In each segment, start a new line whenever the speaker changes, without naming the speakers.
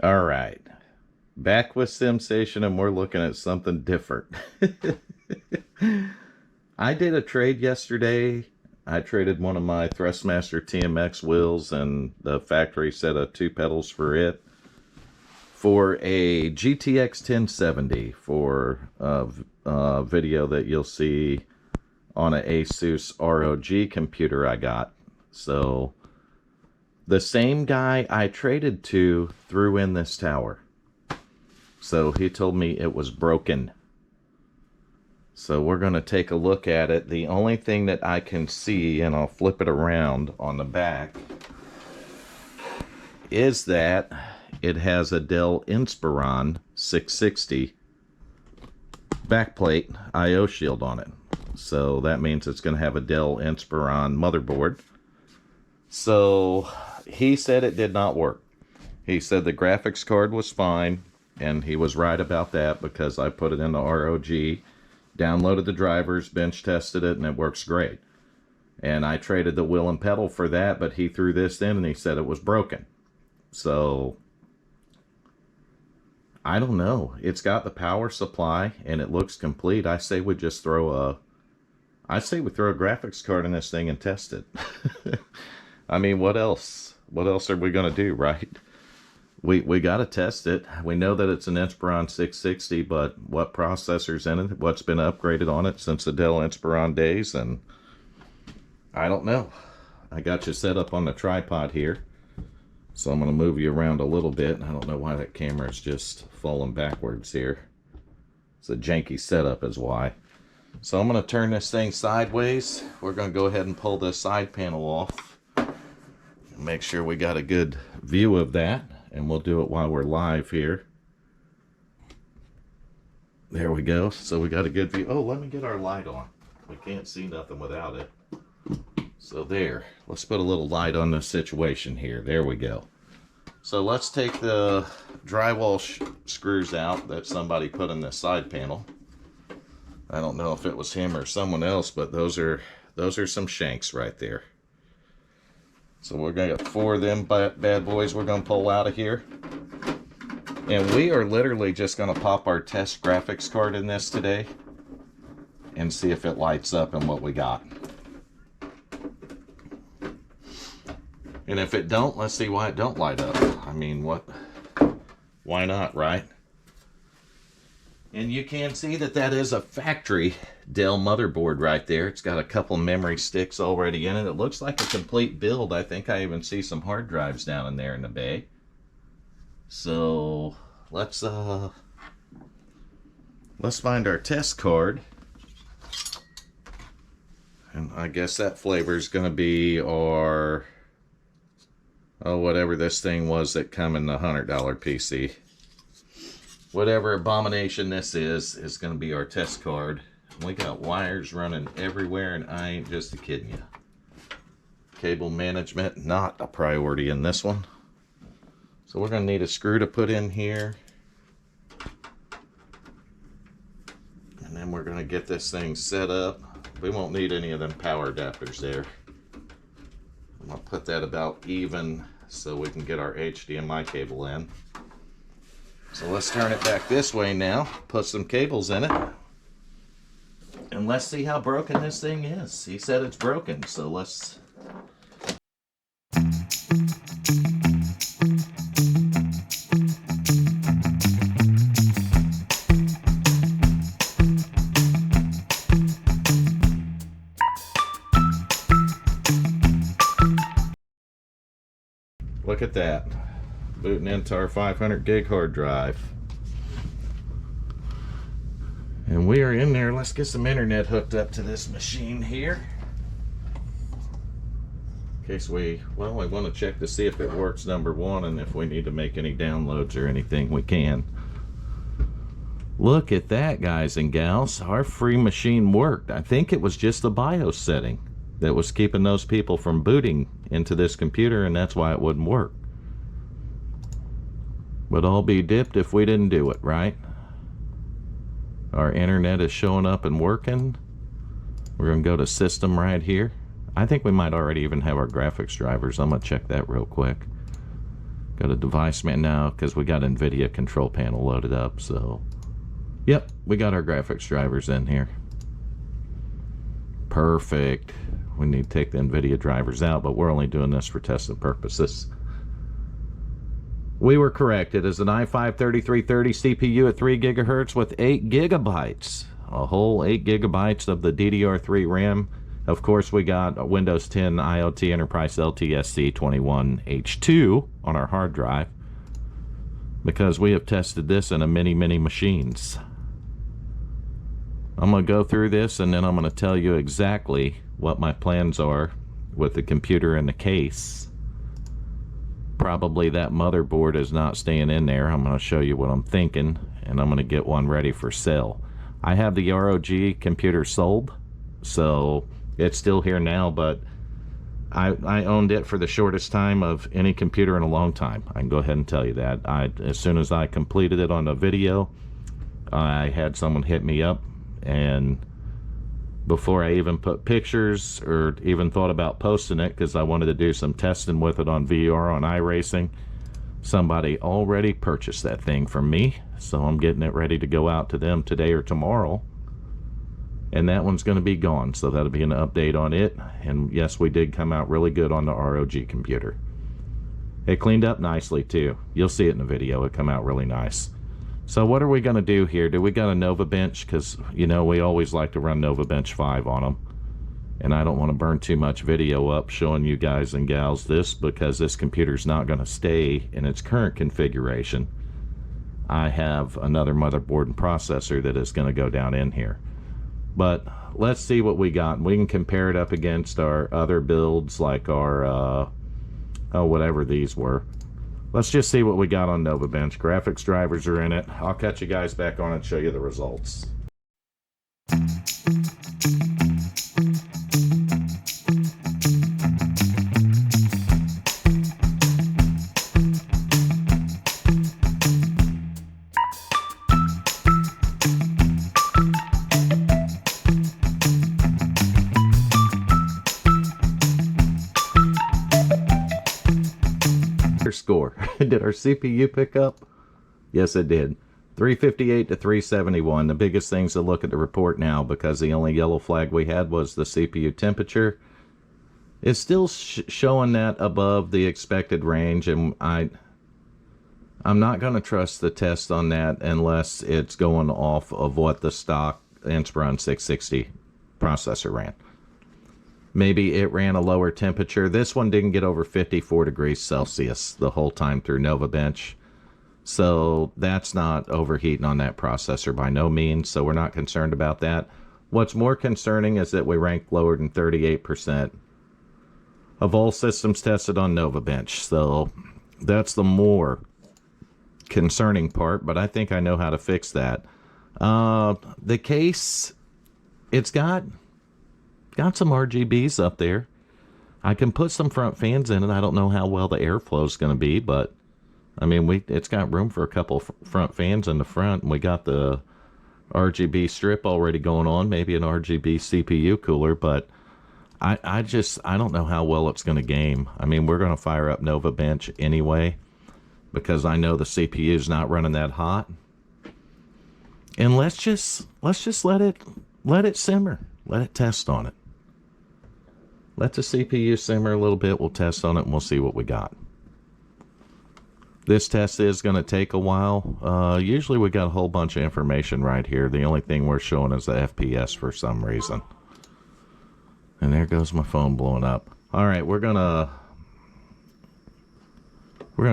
All right. Back with SimStation, and we're looking at something different. I did a trade yesterday. I traded one of my Thrustmaster TMX wheels and the factory set of 2 pedals for it for a GTX 1070 for a video that you'll see on an Asus ROG computer I got. So the same guy I traded to threw in this tower. So he told me it was broken. So we're going to take a look at it. The only thing that I can see, and I'll flip it around on the back, is that it has a Dell Inspiron 660 backplate I/O shield on it. So that means it's going to have a Dell Inspiron motherboard. So he said it did not work. He said the graphics card was fine, and he was right about that because I put it in the ROG, downloaded the drivers, bench tested it, and it works great. And I traded the wheel and pedal for that, but he threw this in and he said it was broken. So I don't know. It's got the power supply and it looks complete. I say we just throw a graphics card in this thing and test it. I mean, what else? What else are we going to do, right? We got to test it. We know that it's an Inspiron 660, but what processor's in it? What's been upgraded on it since the Dell Inspiron days? And I don't know. I got you set up on the tripod here. So I'm going to move you around a little bit. I don't know why that camera is just falling backwards here. It's a janky setup is why. So I'm going to turn this thing sideways. We're going to go ahead and pull this side panel off. Make sure we got a good view of that. And we'll do it while we're live here. There we go. So we got a good view. Oh, let me get our light on. We can't see nothing without it. So there. Let's put a little light on this situation here. There we go. So let's take the drywall screws out that somebody put in this side panel. I don't know if it was him or someone else, but those are some shanks right there. So we're going to get 4 of them bad boys we're going to pull out of here. And we are literally just going to pop our test graphics card in this today and see if it lights up and what we got. And if it don't, let's see why it don't light up. I mean, why not, right? And you can see that that is a factory Dell motherboard right there. It's got a couple memory sticks already in it. It looks like a complete build. I think I even see some hard drives down in there in the bay. So let's find our test card. And I guess that flavor is going to be our, oh, whatever this thing was that come in the $100 PC. Whatever abomination this is going to be our test card. We got wires running everywhere, and I ain't just kidding you. Cable management, not a priority in this one. So we're going to need a screw to put in here. And then we're going to get this thing set up. We won't need any of them power adapters there. I'm going to put that about even so we can get our HDMI cable in. So let's turn it back this way now, put some cables in it, and let's see how broken this thing is. He said it's broken, so let's... Look at that. Booting into our 500 gig hard drive. And we are in there. Let's get some internet hooked up to this machine here. In case we want to check to see if it works, number one, and if we need to make any downloads or anything, we can. Look at that, guys and gals. Our free machine worked. I think it was just the BIOS setting that was keeping those people from booting into this computer, and that's why it wouldn't work. But I'll be dipped if we didn't do it, right? Our internet is showing up and working. We're going to go to system right here. I think we might already even have our graphics drivers. I'm going to check that real quick. Got a device man now because we got NVIDIA control panel loaded up. So, yep, we got our graphics drivers in here. Perfect. We need to take the NVIDIA drivers out, but we're only doing this for testing purposes. We were correct. It is an i5-3330 CPU at 3 gigahertz with 8 gigabytes. A whole 8 gigabytes of the DDR3 RAM. Of course, we got a Windows 10 IoT Enterprise LTSC21H2 on our hard drive because we have tested this in a many machines. I'm going to go through this and then I'm going to tell you exactly what my plans are with the computer in the case. Probably that motherboard is not staying in there. I'm going to show you what I'm thinking, and I'm going to get one ready for sale. I have the ROG computer sold, so it's still here now, but I owned it for the shortest time of any computer in a long time. I can go ahead and tell you that. As soon as I completed it on the video, I had someone hit me up, and before I even put pictures or even thought about posting it, because I wanted to do some testing with it on VR on iRacing, somebody already purchased that thing from me, so I'm getting it ready to go out to them today or tomorrow. And that one's going to be gone, so that'll be an update on it. And yes, we did come out really good on the ROG computer. It cleaned up nicely too. You'll see it in the video. It come out really nice. So what are we going to do here? Do we got a Nova Bench? Because, you know, we always like to run Nova Bench 5 on them. And I don't want to burn too much video up showing you guys and gals this, because this computer's not going to stay in its current configuration. I have another motherboard and processor that is going to go down in here. But let's see what we got. We can compare it up against our other builds, like our, whatever these were. Let's just see what we got on Nova Bench. Graphics drivers are in it. I'll catch you guys back on and show you the results. Score. Did our CPU pick up? Yes, it did. 358 to 371. The biggest things to look at the report now, because the only yellow flag we had was the CPU temperature. It's still showing that above the expected range, and I'm not going to trust the test on that unless it's going off of what the stock Inspiron 660 processor ran. Maybe it ran a lower temperature. This one didn't get over 54 degrees Celsius the whole time through Nova Bench. So that's not overheating on that processor by no means. So we're not concerned about that. What's more concerning is that we ranked lower than 38% of all systems tested on Nova Bench. So that's the more concerning part, but I think I know how to fix that. The case, it's got some RGBs up there. I can put some front fans in it. I don't know how well the airflow is going to be, but I mean, it's got room for a couple front fans in the front, and we got the RGB strip already going on, maybe an RGB CPU cooler, but I don't know how well it's going to game. I mean, we're going to fire up Nova Bench anyway, because I know the CPU is not running that hot. And let's just let it simmer. Let it test on it. Let the CPU simmer a little bit. We'll test on it and we'll see what we got. This test is going to take a while. Usually we got a whole bunch of information right here. The only thing we're showing is the FPS for some reason. And there goes my phone blowing up. All right, we're gonna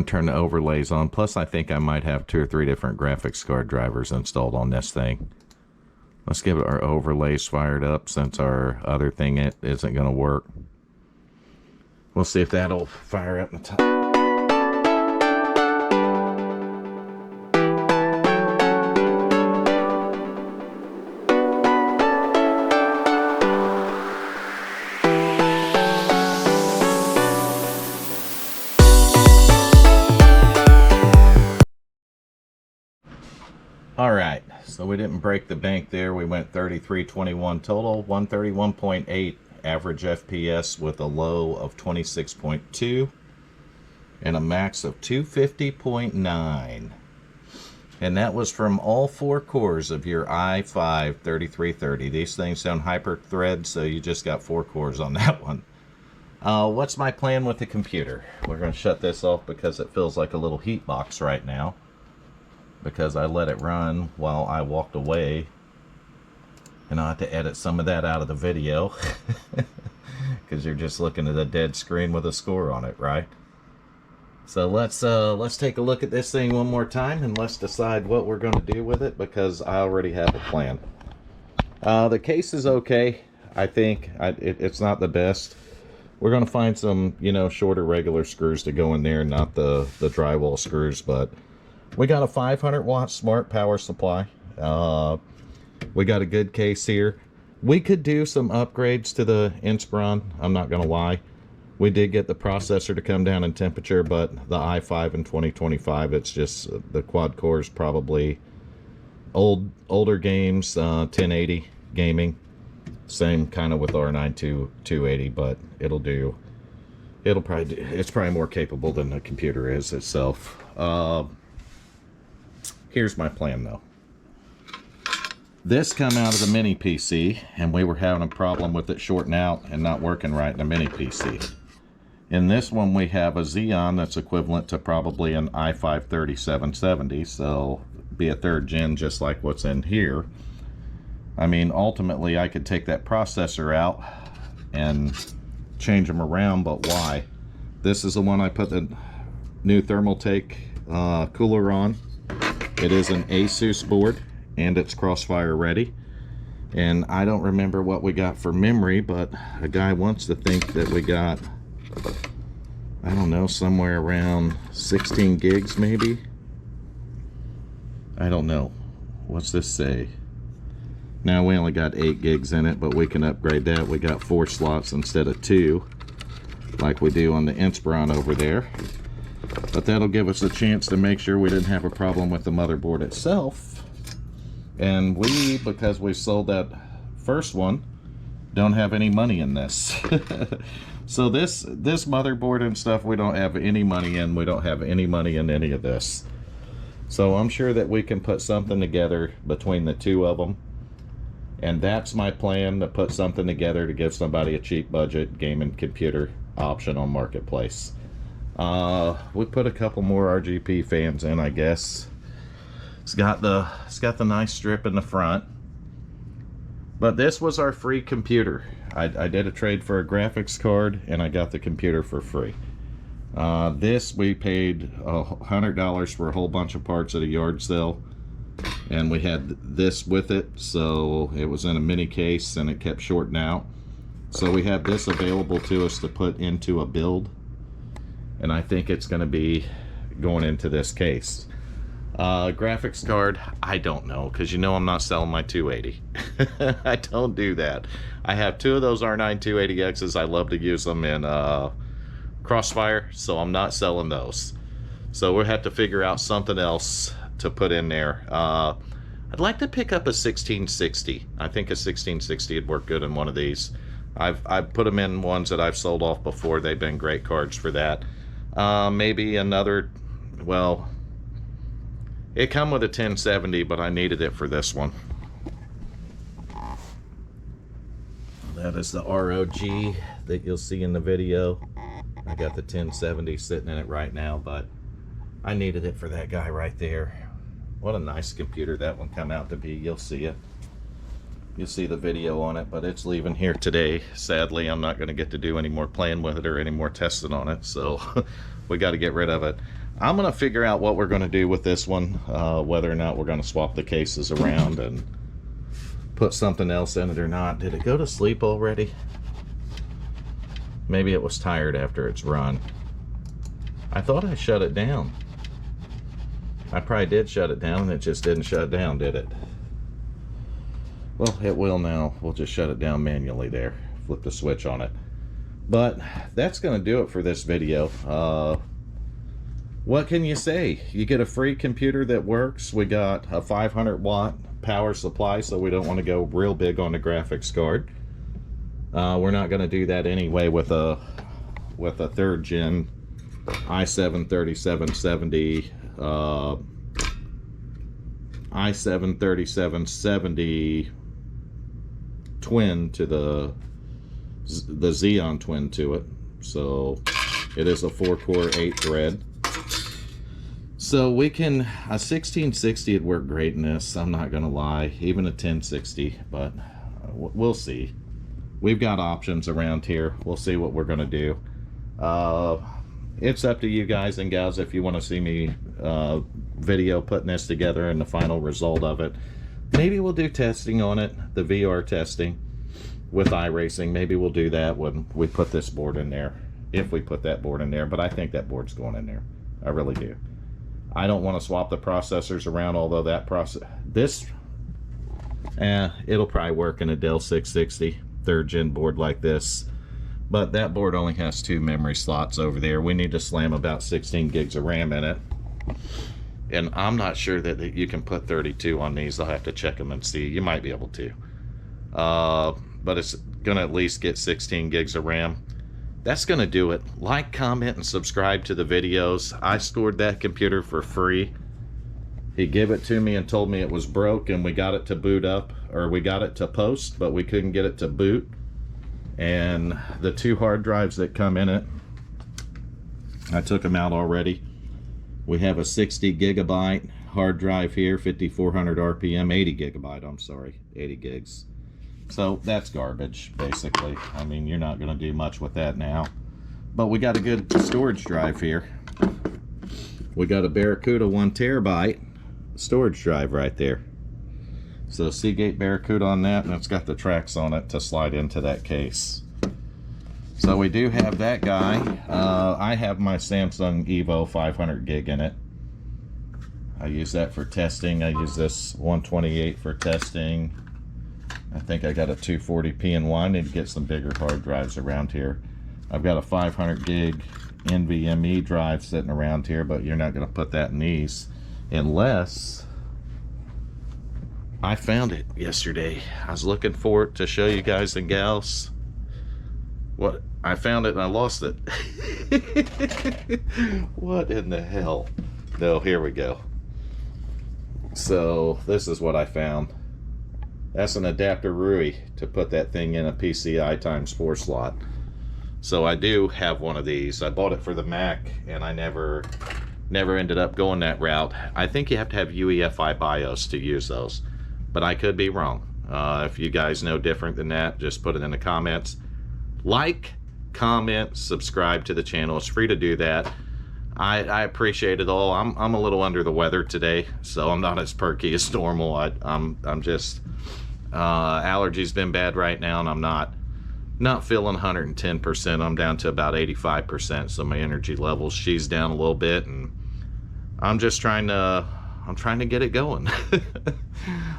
turn the overlays on. Plus, I think I might have 2 or 3 different graphics card drivers installed on this thing. Let's give our overlays fired up, since our other thing isn't going to work. We'll see if that'll fire up in the top. All right, so we didn't break the bank there. We went 3321 total, 131.8 average FPS with a low of 26.2. and a max of 250.9. And that was from all 4 cores of your i5 3330. These things don't hyper thread, so you just got 4 cores on that one. What's my plan with the computer? We're going to shut this off because it feels like a little heat box right now, because I let it run while I walked away, and I'll have to edit some of that out of the video because you're just looking at a dead screen with a score on it, right? So let's take a look at this thing one more time, and let's decide what we're going to do with it, because I already have a plan. The case is okay. I think it's not the best. We're going to find some, you know, shorter regular screws to go in there, not the drywall screws, but we got a 500 watt smart power supply. We got a good case here. We could do some upgrades to the Inspiron, I'm not going to lie. We did get the processor to come down in temperature, but the i5 in 2025, it's just the quad core is probably older games, 1080 gaming. Same kind of with R9 280, but it's probably more capable than the computer is itself. Here's my plan though. This come out of the mini PC, and we were having a problem with it shorting out and not working right in the mini PC. In this one, we have a Xeon that's equivalent to probably an i5 3770, so be a 3rd gen just like what's in here. I mean, ultimately, I could take that processor out and change them around, but why? This is the one I put the new Thermaltake cooler on. It is an Asus board, and it's Crossfire ready. And I don't remember what we got for memory, but a guy wants to think that we got, I don't know, somewhere around 16 gigs maybe. I don't know. What's this say? Now we only got 8 gigs in it, but we can upgrade that. We got 4 slots instead of 2, like we do on the Inspiron over there. But that'll give us a chance to make sure we didn't have a problem with the motherboard itself. And we, because we sold that first one, don't have any money in this. So this motherboard and stuff, we don't have any money in. We don't have any money in any of this. So I'm sure that we can put something together between the 2 of them. And that's my plan, to put something together to give somebody a cheap budget gaming computer option on Marketplace. We put a couple more RGB fans in, I guess. It's got the nice strip in the front. But this was our free computer. I did a trade for a graphics card, and I got the computer for free. This, we paid $100 for a whole bunch of parts at a yard sale. And we had this with it, so it was in a mini case and it kept shorting out. So we have this available to us to put into a build, and I think it's going to be going into this case. Graphics card, I don't know, because you know I'm not selling my 280. I don't do that. I have 2 of those R9 280Xs. I love to use them in Crossfire, so I'm not selling those. So we'll have to figure out something else to put in there. I'd like to pick up a 1660. I think a 1660 would work good in one of these. I've put them in ones that I've sold off before. They've been great cards for that. Maybe another, well, it come with a 1070, but I needed it for this one. That is the ROG that you'll see in the video. I got the 1070 sitting in it right now, but I needed it for that guy right there. What a nice computer that one come out to be. You'll see it. You'll see the video on it, but it's leaving here today. Sadly, I'm not going to get to do any more playing with it or any more testing on it, so we got to get rid of it. I'm going to figure out what we're going to do with this one, whether or not we're going to swap the cases around and put something else in it or not. Did it go to sleep already? Maybe it was tired after it's run. I thought I shut it down. I probably did shut it down, and it just didn't shut down, did it? Well, it will now. We'll just shut it down manually there. Flip the switch on it. But that's going to do it for this video. What can you say? You get a free computer that works. We got a 500 watt power supply, so we don't want to go real big on the graphics card. We're not going to do that anyway with a 3rd gen i7 3770, i7 3770 twin to the Xeon twin to it. So it is a 4-core 8-thread. So we can, a 1660 would work great in this, I'm not gonna lie, even a 1060, but we'll see. We've got options around here. We'll see what we're gonna do. It's up to you guys and gals if you want to see me video putting this together and the final result of it. Maybe we'll do testing on it, the VR testing with iRacing. Maybe we'll do that when we put this board in there, if we put that board in there. But I think that board's going in there. I really do. I don't want to swap the processors around, although that it'll probably work in a Dell 660 3rd gen board like this. But that board only has 2 memory slots over there. We need to slam about 16 gigs of RAM in it. And I'm not sure that you can put 32 on these. I'll have to check them and see. You might be able to. But it's going to at least get 16 gigs of RAM. That's going to do it. Like, comment, and subscribe to the videos. I scored that computer for free. He gave it to me and told me it was broke, and we got it to boot up, or we got it to post, but we couldn't get it to boot. And the 2 hard drives that come in it, I took them out already. We have a 60 gigabyte hard drive here, 5400 RPM, 80 gigabyte, I'm sorry, 80 gigs. So that's garbage, basically. I mean, you're not going to do much with that now. But we got a good storage drive here. We got a Barracuda 1 terabyte storage drive right there. So Seagate Barracuda on that, and it's got the tracks on it to slide into that case. So we do have that guy. I have my Samsung Evo 500 gig in it. I use that for testing. I use this 128 for testing. I think I got a 240p and I need to get some bigger hard drives around here. I've got a 500 gig NVMe drive sitting around here, but you're not going to put that in these unless I found it yesterday. I was looking for it to show you guys and gals. What? I found it and I lost it. What in the hell? No, here we go. So this is what I found. That's an adapter RUI to put that thing in a PCI x4 slot. So I do have one of these. I bought it for the Mac and I never ended up going that route. I think you have to have UEFI BIOS to use those, but I could be wrong. If you guys know different than that, just put it in the comments. Like, comment, subscribe to the channel. It's free to do that. I appreciate it all. I'm a little under the weather today, so I'm not as perky as normal. I'm just allergies been bad right now, and I'm not feeling 110%. I'm down to about 85%, so my energy levels, she's down a little bit, and I'm just trying to get it going.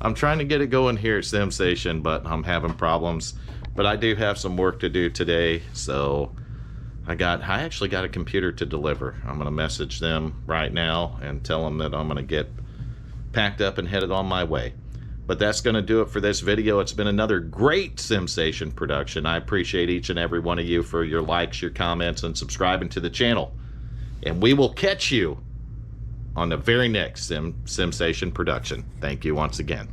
I'm trying to get it going here at SimStation, but I'm having problems. But I do have some work to do today, so I actually got a computer to deliver. I'm going to message them right now and tell them that I'm going to get packed up and headed on my way. But that's going to do it for this video. It's been another great SimStation production. I appreciate each and every one of you for your likes, your comments, and subscribing to the channel. And we will catch you on the very next SimStation production. Thank you once again.